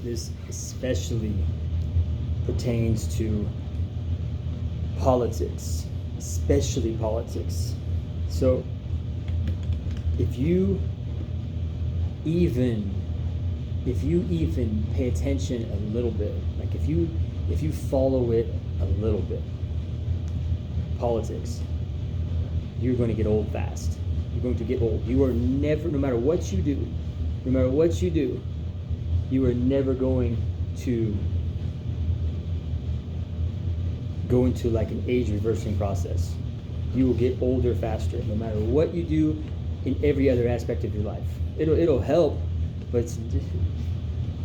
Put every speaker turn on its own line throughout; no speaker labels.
this especially pertains to politics, especially politics. So if you even pay attention a little bit, like if you follow it a little bit, politics, you're going to get old fast. You're going to get old. You are never, no matter what you do, you are never going to go into like an age reversing process. You will get older faster, no matter what you do in every other aspect of your life. It'll help, but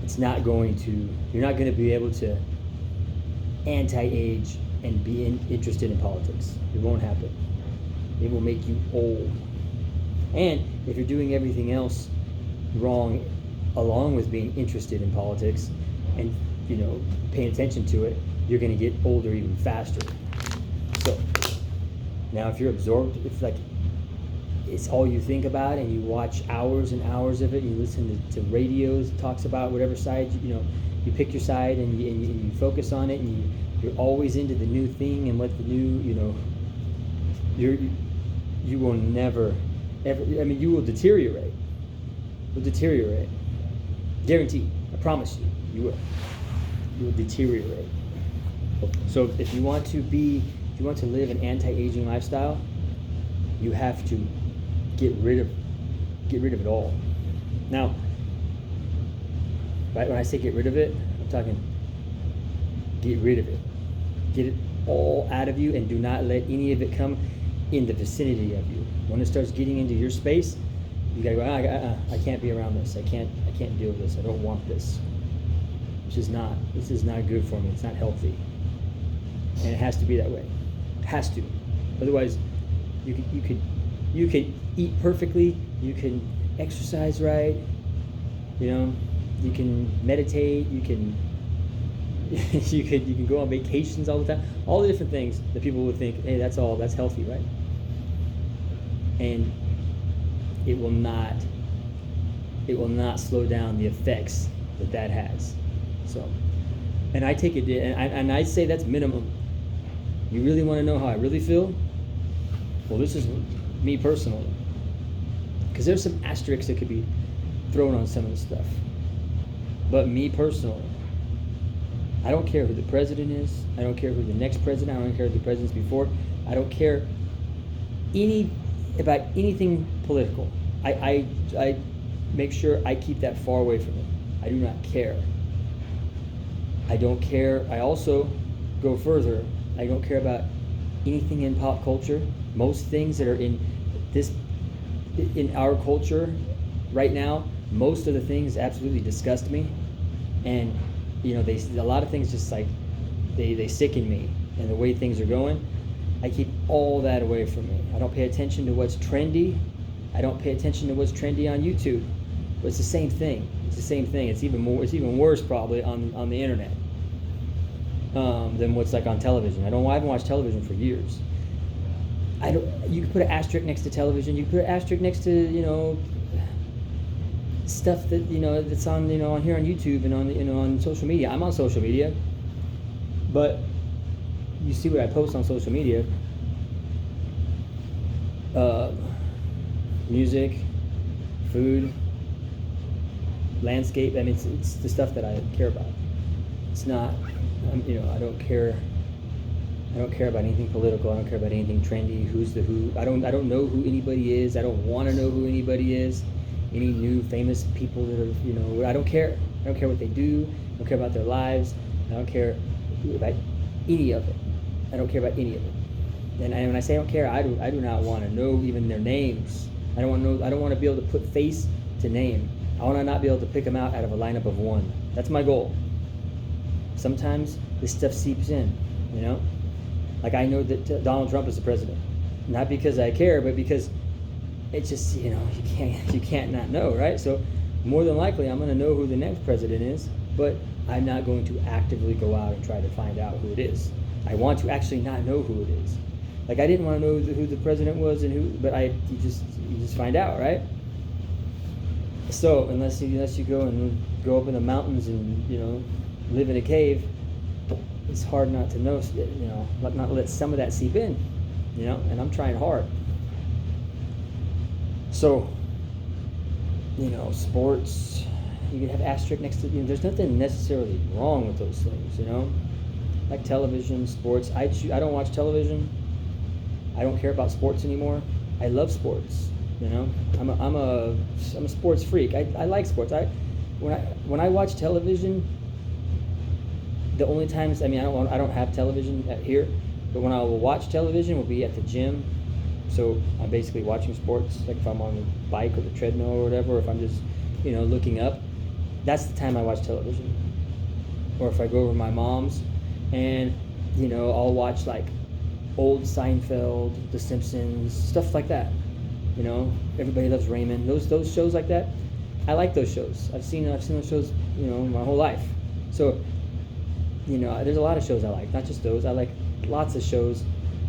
it's not going to. You're not going to be able to anti-age and be interested in politics. It won't happen. It will make you old. And if you're doing everything else wrong along with being interested in politics and paying attention to it, you're going to get older even faster. So now if you're absorbed, if like it's all you think about and you watch hours and hours of it, you listen to radios, it talks about whatever side, you pick your side and you focus on it, and you're always into the new thing and what the new, you will never ever, you will deteriorate. Guaranteed. I promise you, you will. You will deteriorate. So if you want to live an anti-aging lifestyle, you have to get rid of it all. Now, right when I say get rid of it, I'm talking get rid of it. Get it all out of you, and do not let any of it come in the vicinity of you. When it starts getting into your space, you gotta go, I can't be around this. I can't deal with this. I don't want this. This is not good for me. It's not healthy. And it has to be that way. It has to. Otherwise, you could eat perfectly, you can exercise right, you can meditate, you can go on vacations all the time, all the different things that people would think, hey, that's healthy, right? And it will not slow down the effects that has. So, and I take it, and I say that's minimum. You really want to know how I really feel? Well, this is me personally, because there's some asterisks that could be thrown on some of the stuff. But me personally, I don't care who the president is. I don't care who the next president. I don't care who the presidents before. I don't care about anything political. I make sure I keep that far away from it. I do not care. I don't care. I also go further. I don't care about anything in pop culture. Most things that are in our culture right now, most of the things absolutely disgust me, and a lot of things just like they sicken me, and the way things are going, I keep all that away from me. I don't pay attention to what's trendy. I don't pay attention to what's trendy on YouTube. But it's the same thing. It's even worse probably on the internet than what's like on television. I haven't watched television for years. You can put an asterisk next to television. You can put an asterisk next to stuff that that's on on here on YouTube and on on social media. I'm on social media, but you see what I post on social media. Music, food, landscape. It's the stuff that I care about. It's not, I don't care about anything political. I don't care about anything trendy. Who's the who? I don't know who anybody is. I don't want to know who anybody is. Any new famous people that are, I don't care. I don't care what they do. I don't care about their lives. I don't care about any of it. I don't care about any of it. And when I say I don't care, I do not want to know even their names. I don't want to be able to put face to name. I want to not be able to pick them out of a lineup of one. That's my goal. Sometimes this stuff seeps in, Like I know that Donald Trump is the president, not because I care, but because it's just you can't not know, right? So more than likely I'm going to know who the next president is, but I'm not going to actively go out and try to find out who it is. I want to actually not know who it is. Like I didn't want to know who the president was but you just find out, right? So unless you go and go up in the mountains and live in a cave, it's hard not to know, not let some of that seep in, and I'm trying hard. So, sports, you can have asterisk next to, there's nothing necessarily wrong with those things, like television, sports. I don't watch television. I don't care about sports anymore. I love sports, I'm a sports freak. I like sports. When I watch television, the only times, I don't have television here, but when I will watch television will be at the gym. So I'm basically watching sports, like if I'm on the bike or the treadmill or whatever, or if I'm just, looking up. That's the time I watch television. Or if I go over to my mom's and, I'll watch like old Seinfeld, The Simpsons, stuff like that. Everybody Loves Raymond. Those shows like that. I like those shows. I've seen those shows, my whole life. So, there's a lot of shows I like, not just those. I like lots of shows,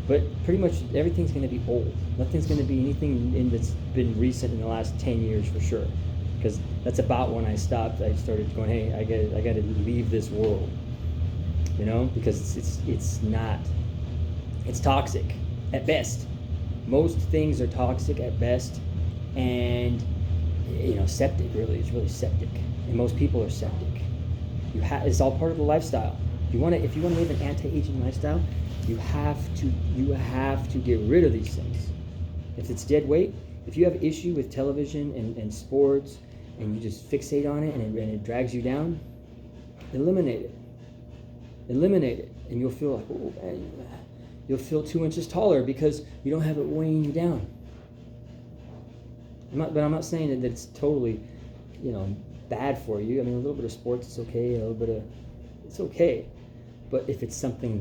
but pretty much everything's going to be old. Nothing's going to be anything that's been recent in the last 10 years for sure, because that's about when I stopped. I started going, hey, I got to leave this world, because it's toxic at best. Most things are toxic at best, and septic. Really, it's really septic, and most people are septic. It's all part of the lifestyle. If you want to live an anti-aging lifestyle, you have to get rid of these things. If it's dead weight, if you have issue with television and sports, and you just fixate on it and it drags you down, eliminate it, and you'll feel like, oh man, you'll feel 2 inches taller because you don't have it weighing you down. I'm not saying that it's totally, bad for you. I mean, a little bit of sports is okay, it's okay. But if it's something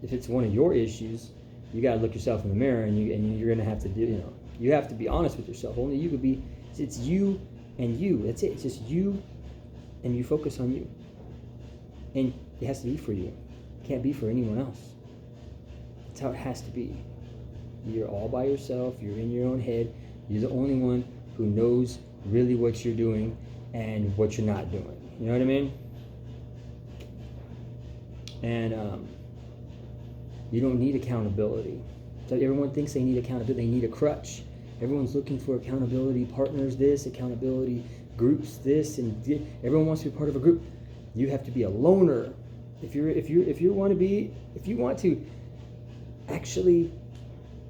if it's one of your issues, you got to look yourself in the mirror, and you're gonna have to do, you have to be honest with yourself. Only you could be. It's you and you. That's it. It's just you, and you focus on you. And it has to be for you. It can't be for anyone else. That's how it has to be. You're all by yourself. You're in your own head. You're the only one who knows really what you're doing and what you're not doing. You know what I mean? And you don't need accountability. So everyone thinks they need accountability. They need a crutch. Everyone's looking for accountability partners, this, accountability groups, this, and everyone wants to be part of a group. You have to be a loner. If you want to actually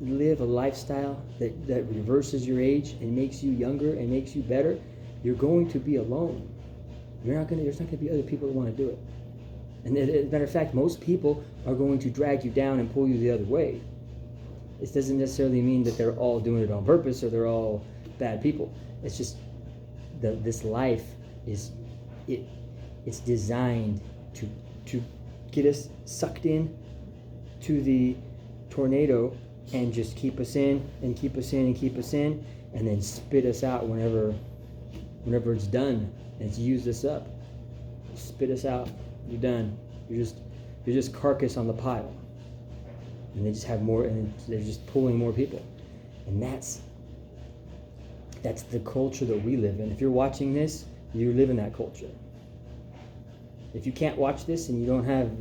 live a lifestyle that reverses your age and makes you younger and makes you better, you're going to be alone. There's not going to be other people that want to do it. And as a matter of fact, most people are going to drag you down and pull you the other way. This doesn't necessarily mean that they're all doing it on purpose or they're all bad people. It's just this life it's designed to get us sucked in to the tornado and just keep us in and keep us in and keep us in, and then spit us out whenever it's done and it's used us up. Spit us out. You're done. You're just carcass on the pile. And they just have more, and they're just pulling more people. And that's the culture that we live in. If you're watching this, you live in that culture. If you can't watch this and you don't have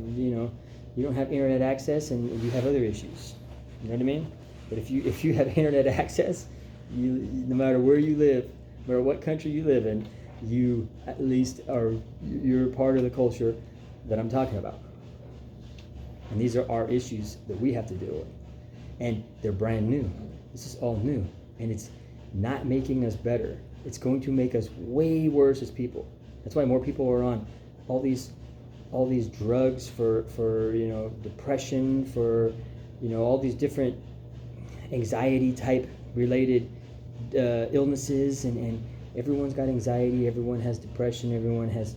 internet access, and you have other issues. You know what I mean? But if you have internet access, no matter where you live, no matter what country you live in, you at least you're part of the culture that I'm talking about. And these are our issues that we have to deal with. And they're brand new. This is all new. And it's not making us better. It's going to make us way worse as people. That's why more people are on all these drugs for depression, for all these different anxiety type related illnesses, and everyone's got anxiety, everyone has depression, everyone has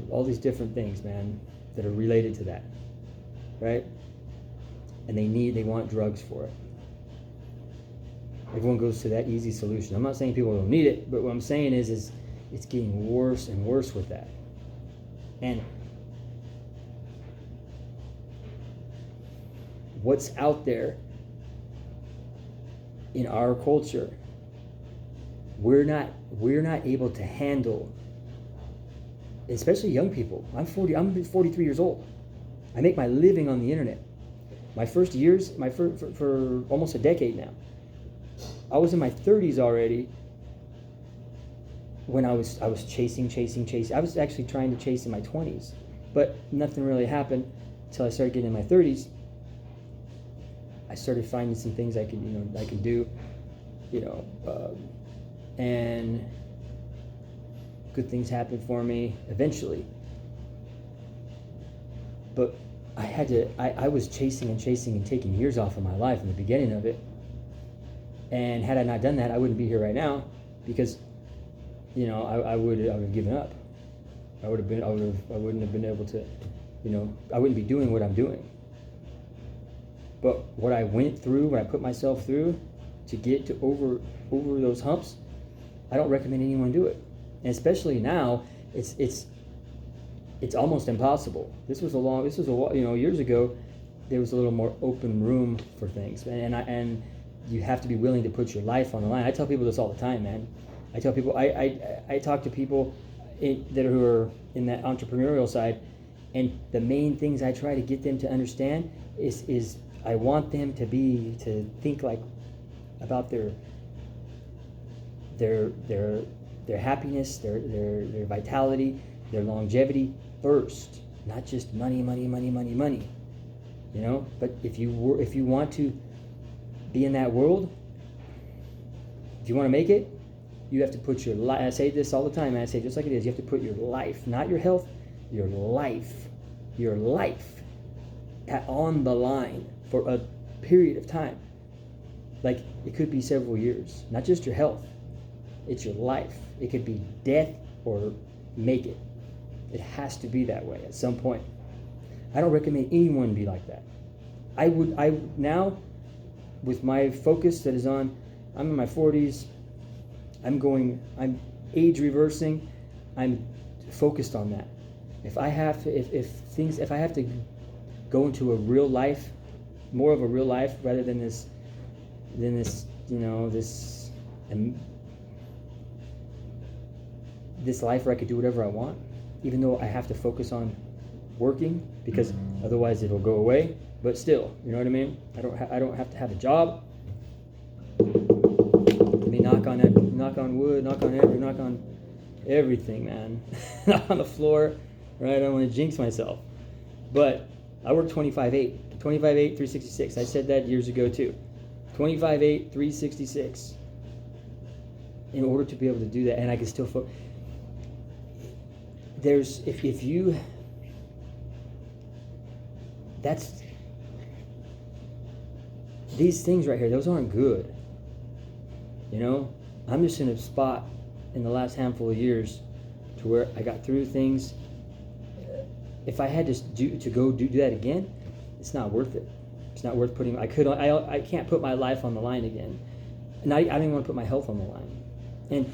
all these different things, man, that are related to that, right? And they want drugs for it. Everyone goes to that easy solution. I'm not saying people don't need it, but what I'm saying is it's getting worse and worse with that. And what's out there in our culture we're not able to handle, especially young people. I'm 43 years old. I make my living on the internet. My first years, for almost a decade now. I was in my 30s already when I was chasing. I was actually trying to chase in my 20s, but nothing really happened until I started getting in my 30s. I started finding some things I could do, and good things happened for me eventually. But I was chasing and taking years off of my life in the beginning of it. And had I not done that, I wouldn't be here right now, because, I would have given up. I wouldn't have been able to, I wouldn't be doing what I'm doing. But what I went through, what I put myself through to get to over those humps, I don't recommend anyone do it. And especially now, it's almost impossible. This was years ago, there was a little more open room for things, and you have to be willing to put your life on the line. I tell people this all the time, man. I tell people, I talk to people who are in that entrepreneurial side, and the main things I try to get them to understand is I want them to think like about their happiness, their vitality, their longevity first, not just money. But if you want to be in that world, if you want to make it, you have to put your life. I say this all the time, and I say it just like it is. You have to put your life, not your health, your life on the line for a period of time. Like, it could be several years, not just your health. It's your life. It could be death or make it. It has to be that way at some point. I don't recommend anyone be like that. I now, with my focus that is on, I'm in my 40s, I'm age reversing, I'm focused on that. If I have to go into a real life, more of a real life rather than this life where I could do whatever I want, even though I have to focus on working, because otherwise it'll go away. But still, you know what I mean? I don't have to have a job. Let me knock on wood, knock on everything, man. Knock on the floor, right? I don't want to jinx myself. But I work 25/8, 366. I said that years ago too. 25/8, 366. In order to be able to do that, and I can still focus. These things right here, those aren't good. I'm just in a spot in the last handful of years to where I got through things. If I had to go do that again, it's not worth it. It's not worth putting. I can't put my life on the line again, and I don't even want to put my health on the line. And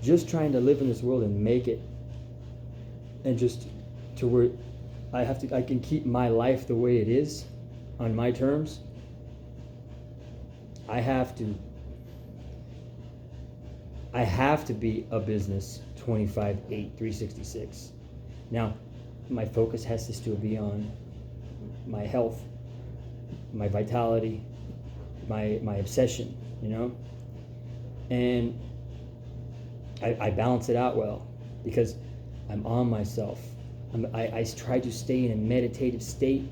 just trying to live in this world and make it, and just to where I can keep my life the way it is, on my terms. I have to be a business 25/8, 366. Now, my focus has to still be on my health, my vitality, my obsession, and I balance it out well, because I'm on myself. I try to stay in a meditative state.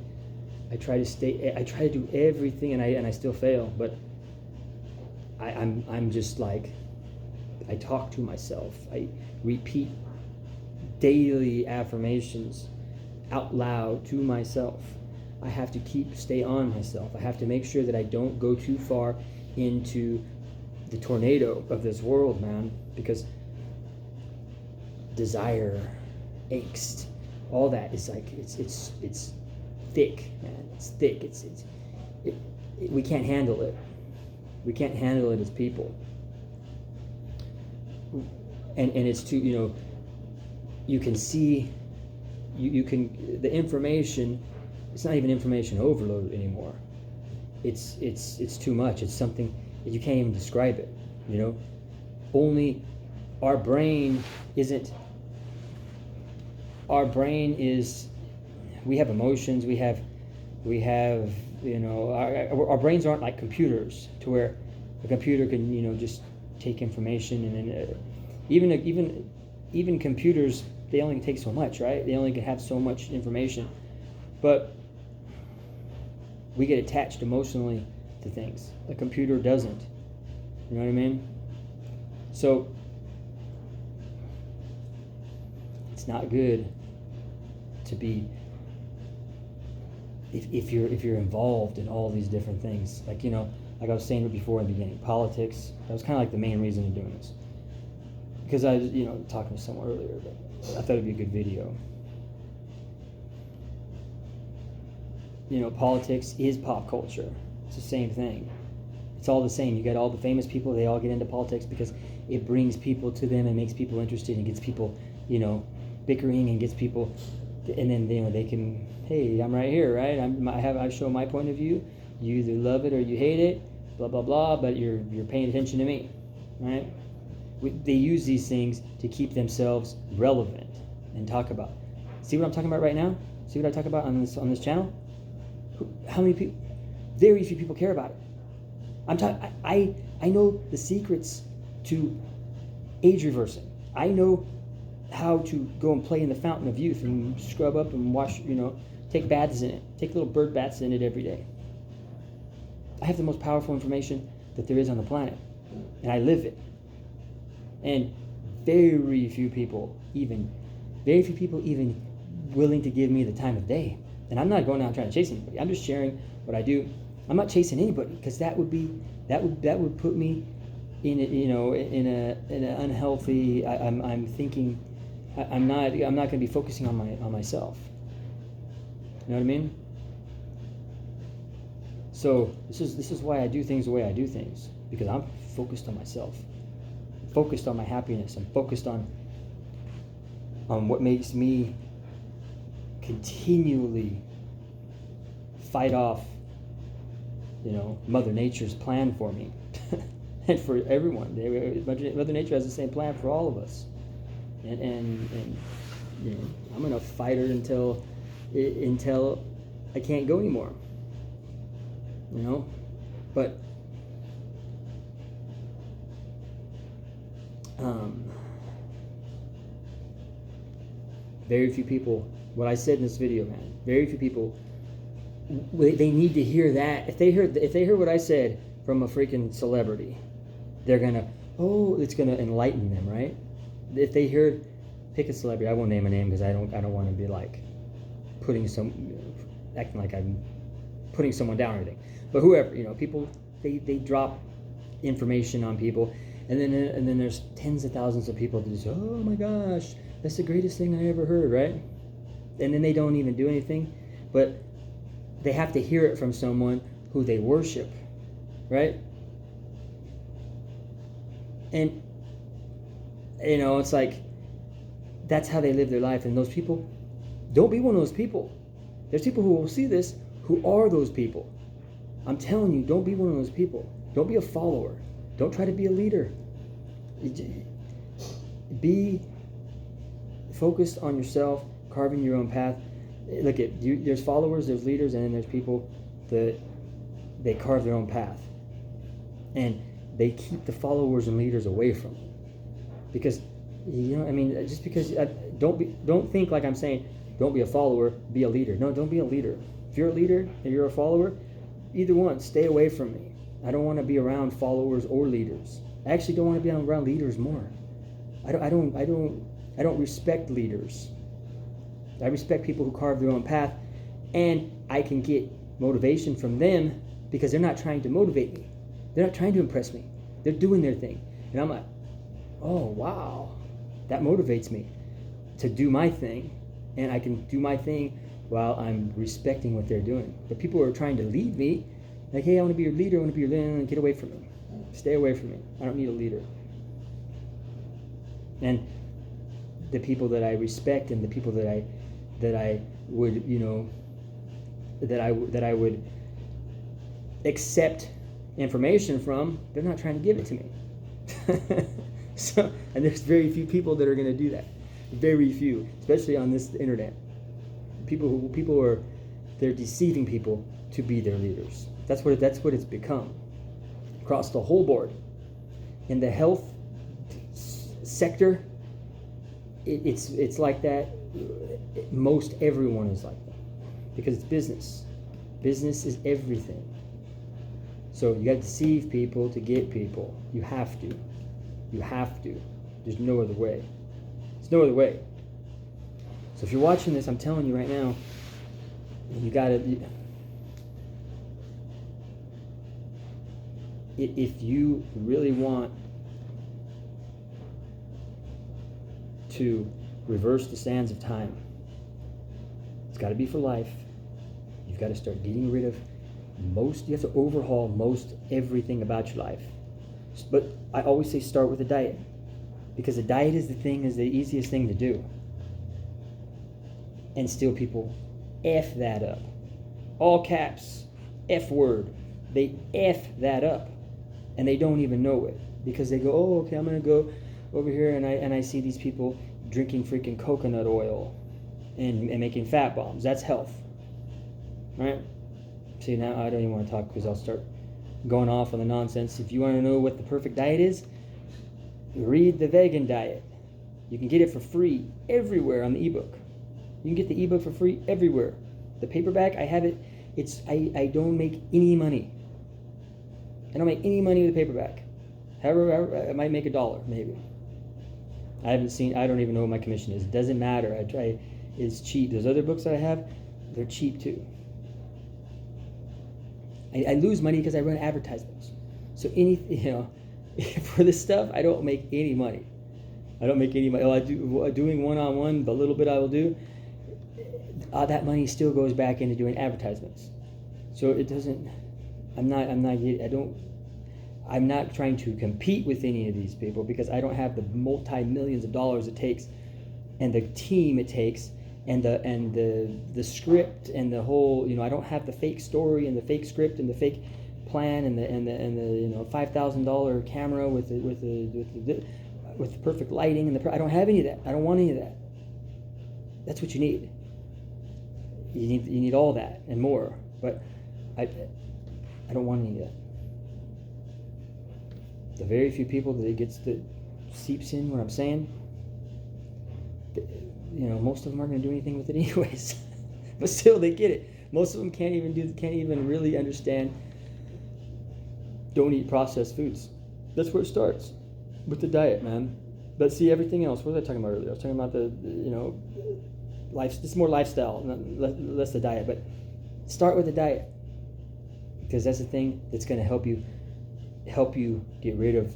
I try to do everything, and I still fail, but I'm just like, I talk to myself. I repeat daily affirmations out loud to myself. I have to stay on myself. I have to make sure that I don't go too far into the tornado of this world, man, because desire, angst, all that is like, it's thick, man. It's thick. We can't handle it. We can't handle it as people. And it's too, you can see, the information, it's not even information overload anymore. It's too much. It's something that you can't even describe it, only our brain isn't. Our brain is. We have emotions. We have. Our brains aren't like computers to where a computer can just take information and then even computers, they only take so much, right? They only can have so much information, but we get attached emotionally to things. A computer doesn't. You know what I mean? So it's not good to be if you're involved in all these different things. Like I was saying before in the beginning, politics. That was kind of like the main reason of doing this. Because I was talking to someone earlier, but I thought it'd be a good video. Politics is pop culture. It's the same thing. It's all the same. You got all the famous people, they all get into politics because it brings people to them and makes people interested and gets people, bickering and gets people, and then they can, hey, I'm right here, right? I show my point of view. You either love it or you hate it, blah blah blah. But you're paying attention to me, right? They use these things to keep themselves relevant and talk about. See what I'm talking about right now? See what I talk about on this channel? How many people? Very few people care about it. I know the secrets to age reversing. I know how to go and play in the fountain of youth and scrub up and wash, take baths in it. Take little bird baths in it every day. I have the most powerful information that there is on the planet, and I live it. And very few people even willing to give me the time of day. And I'm not going out trying to chase anybody. I'm just sharing what I do. I'm not chasing anybody because that would put me in an unhealthy. I'm thinking I'm not going to be focusing on myself. You know what I mean? So this is why I do things the way I do things, because I'm focused on myself, focused on my happiness. I'm focused on what makes me continually fight off, Mother Nature's plan for me and for everyone. Mother Nature has the same plan for all of us, and I'm gonna fight her until I can't go anymore. But very few people. What I said in this video, man. Very few people. They need to hear that. If they hear what I said from a freaking celebrity, they're gonna. It's gonna enlighten them, right? If they heard, pick a celebrity. I won't name a name because I don't want to be like acting like I'm putting someone down or anything. But whoever, people, they drop information on people, and then there's tens of thousands of people that just, oh my gosh, that's the greatest thing I ever heard, right? And then they don't even do anything, but they have to hear it from someone who they worship, right? And it's like that's how they live their life. And those people, don't be one of those people. There's people who will see this who are those people. I'm telling you, don't be one of those people. Don't be a follower. Don't try to be a leader. Be focused on yourself, carving your own path. Look at you. There's followers, there's leaders, and then there's people that they carve their own path, and they keep the followers and leaders away from them. Because just because don't think like I'm saying don't be a follower, be a leader. No, don't be a leader. If you're a leader and you're a follower, either one, stay away from me. I don't want to be around followers or leaders. I actually don't want to be around leaders more. I don't respect leaders. I respect people who carve their own path, and I can get motivation from them because they're not trying to motivate me. They're not trying to impress me. They're doing their thing. And I'm like, oh, wow. That motivates me to do my thing. And I can do my thing while I'm respecting what they're doing. But people are trying to lead me, like, hey, I want to be your leader. I want to be your leader. Get away from me. Stay away from me. I don't need a leader. And the people that I respect and the people that I would, that I would accept information from, they're not trying to give it to me. So, and there's very few people that are going to do that. Very few, especially on this internet. People are, they're deceiving people to be their leaders. That's what it's become across the whole board. In the health sector, it's like that. Most everyone is like that because it's business. Business is everything. So you got to deceive people to get people. You have to. You have to. There's no other way. There's no other way. So if you're watching this, I'm telling you right now, you got to. If you really want to reverse the sands of time, it's got to be for life. You've got to start getting rid of you have to overhaul most everything about your life. But I always say start with a diet, because a diet is the easiest thing to do. And still people F that up. All caps, F word. They F that up. And they don't even know it, because they go, oh, okay, I'm going to go over here and I see these people drinking freaking coconut oil and making fat bombs. That's health. Right? See, now I don't even want to talk because I'll start going off on the nonsense. If you want to know what the perfect diet is, read the vegan diet. You can get it for free everywhere on the ebook. You can get the ebook for free everywhere. The paperback, I have it. I don't make any money. I don't make any money with the paperback. However, I might make $1 maybe. I don't even know what my commission is. It doesn't matter. It's cheap. Those other books that I have, they're cheap too. I lose money because I run advertisements. So for this stuff, I don't make any money. I don't make any money. Doing one-on-one, the little bit I will do, that money still goes back into doing advertisements. So it doesn't. I'm not trying to compete with any of these people, because I don't have the multi-millions of dollars it takes, and the team it takes, and the script and the whole. I don't have the fake story and the fake script and the fake plan and the $5,000 camera with the perfect lighting and I don't have any of that. I don't want any of that. That's what you need. You need all that and more, but I don't want any of that. The very few people that seeps in what I'm saying, most of them aren't going to do anything with it anyways. But still, they get it. Most of them can't even really understand. Don't eat processed foods. That's where it starts, with the diet, man. But see, everything else. What was I talking about earlier? I was talking about life. This is more lifestyle, less the diet. But start with the diet, because that's the thing that's going to help you get rid of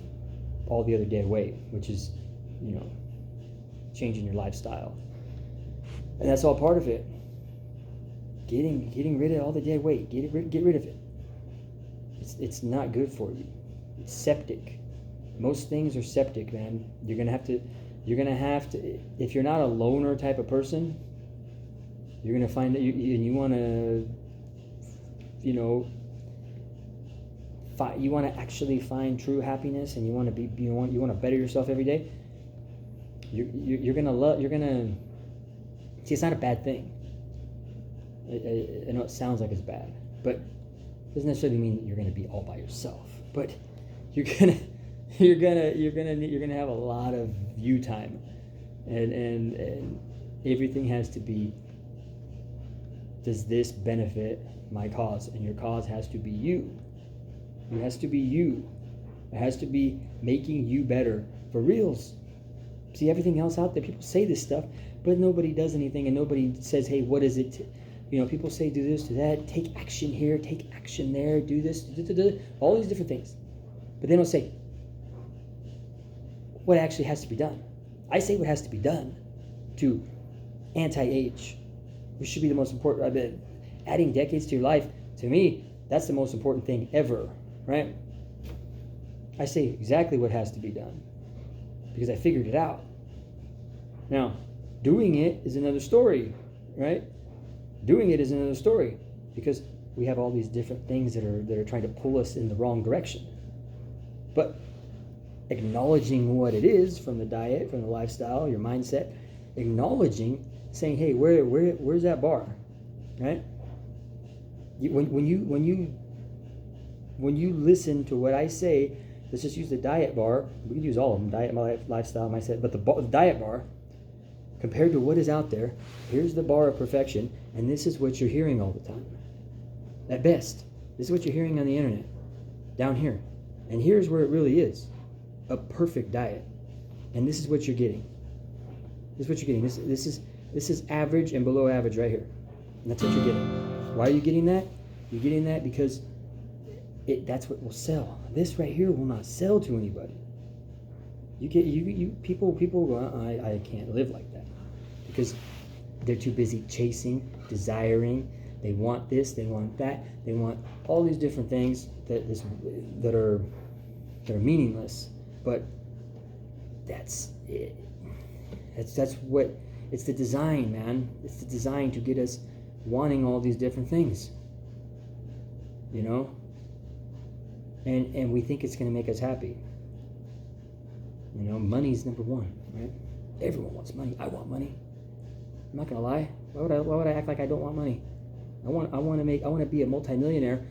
all the other dead weight, which is, changing your lifestyle. And that's all part of it. Getting rid of all the dead weight. Get rid of it. It's not good for you. It's septic. Most things are septic, man. You're gonna have to. If you're not a loner type of person, you're gonna find that you want to, you want to actually find true happiness, and you want to better yourself every day. You're gonna see. It's not a bad thing. I know it sounds like it's bad, but it doesn't necessarily mean that you're gonna be all by yourself. But you're gonna have a lot of you time, and everything has to be. Does this benefit my cause? And your cause has to be you. It has to be you. It has to be making you better for reals. See, everything else out there, people say this stuff, but nobody does anything, and nobody says, hey, what is it? People say, do this, do that, take action here, take action there, do this, all these different things. But they don't say what actually has to be done. I say what has to be done to anti-age, which should be the most important. Adding decades to your life, to me, that's the most important thing ever, right? I say exactly what has to be done because I figured it out. Now, doing it is another story, right? Doing it is another story because we have all these different things that are trying to pull us in the wrong direction. But acknowledging what it is from the diet, from the lifestyle, your mindset, acknowledging, saying, hey, where's that bar, right? When you listen to what I say, let's just use the diet bar. We can use all of them, diet, lifestyle, mindset, but the diet bar, compared to what is out there, here's the bar of perfection, and this is what you're hearing all the time. At best, this is what you're hearing on the internet, down here. And here's where it really is, a perfect diet. And this is what you're getting. This is what you're getting. This is average and below average right here. And that's what you're getting. Why are you getting that? You're getting that because that's what will sell. This right here will not sell to anybody. People go, I can't live like that, because they're too busy chasing, desiring. They want this, they want that, they want all these different things that are meaningless. But that's it. That's what it's the design, man. It's the design to get us wanting all these different things. You know? And we think it's going to make us happy. You know, money's number one, right? Everyone wants money. I want money. I'm not going to lie. Why would I act like I don't want money? I want to be a multimillionaire.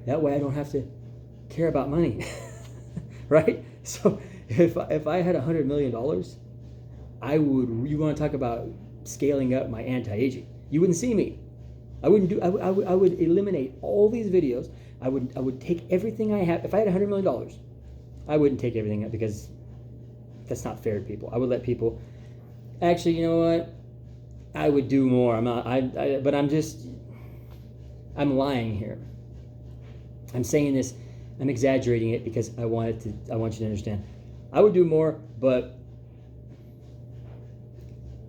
That way I don't have to care about money. Right? So if I had $100 million, you want to talk about scaling up my anti-aging. You wouldn't see me. I would eliminate all these videos. I would take everything I have. If I had $100 million, I wouldn't take everything up, because that's not fair to people. I would let people, actually, you know what? I would do more. I'm lying here. I'm saying this, I'm exaggerating it because I want you to understand. I would do more, but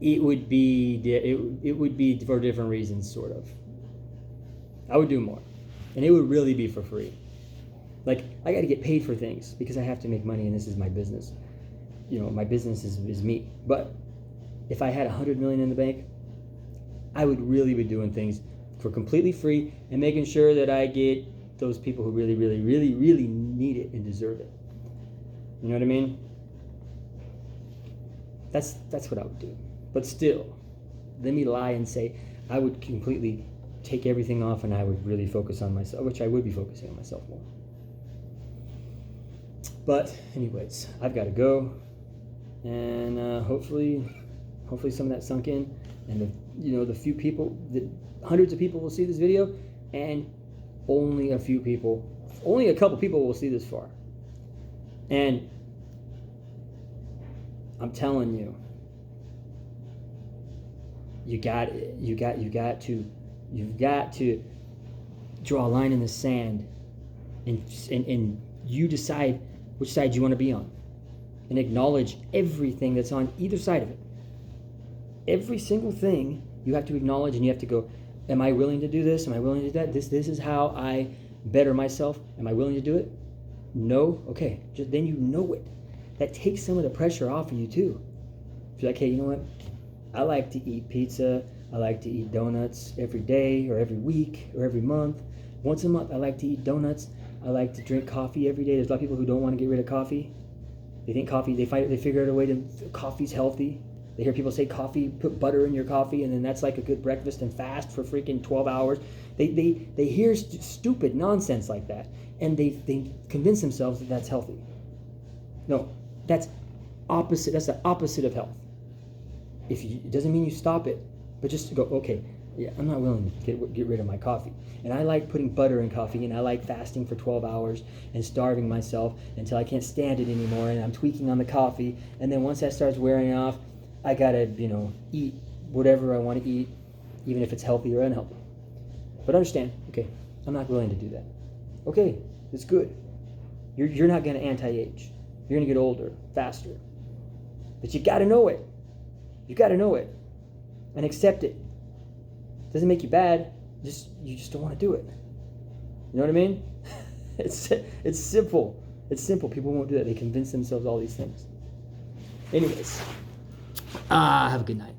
it would be for different reasons, sort of. I would do more, and it would really be for free. Like, I got to get paid for things because I have to make money, and this is my business. You know, my business is me. But if I had $100 million in the bank, I would really be doing things for completely free and making sure that I get those people who really, really, really, really need it and deserve it. You know what I mean? That's what I would do. But still, let me lie and say I would completely take everything off and I would really focus on myself, which I would be focusing on myself more. But anyways, I've got to go, and hopefully some of that sunk in, and the few people, hundreds of people will see this video, and only a couple people will see this far. And I'm telling you, you've got to draw a line in the sand, and you decide which side you want to be on, and acknowledge everything that's on either side of it. Every single thing you have to acknowledge, and you have to go, am I willing to do this? Am I willing to do that? This is how I better myself. Am I willing to do it? No? Okay. Then you know it. That takes some of the pressure off of you too. If you're like, hey, you know what? I like to eat pizza. I like to eat donuts every day or every week or every month. Once a month, I like to eat donuts. I like to drink coffee every day. There's a lot of people who don't want to get rid of coffee. They think coffee, they figure out a way to, coffee's healthy. They hear people say coffee, put butter in your coffee, and then that's like a good breakfast, and fast for freaking 12 hours. They hear stupid nonsense like that, and they convince themselves that that's healthy. No, that's opposite. That's the opposite of health. It doesn't mean you stop it, but just go, okay, yeah, I'm not willing to get rid of my coffee. And I like putting butter in coffee, and I like fasting for 12 hours and starving myself until I can't stand it anymore, and I'm tweaking on the coffee, and then once that starts wearing off, I gotta, eat whatever I want to eat, even if it's healthy or unhealthy. But understand, okay, I'm not willing to do that. Okay, it's good. You're not gonna anti-age. You're gonna get older, faster. But you gotta know it. You gotta know it. And accept it. Doesn't make you bad, you just don't want to do it. You know what I mean? It's simple. It's simple. People won't do that. They convince themselves all these things. Anyways, have a good night.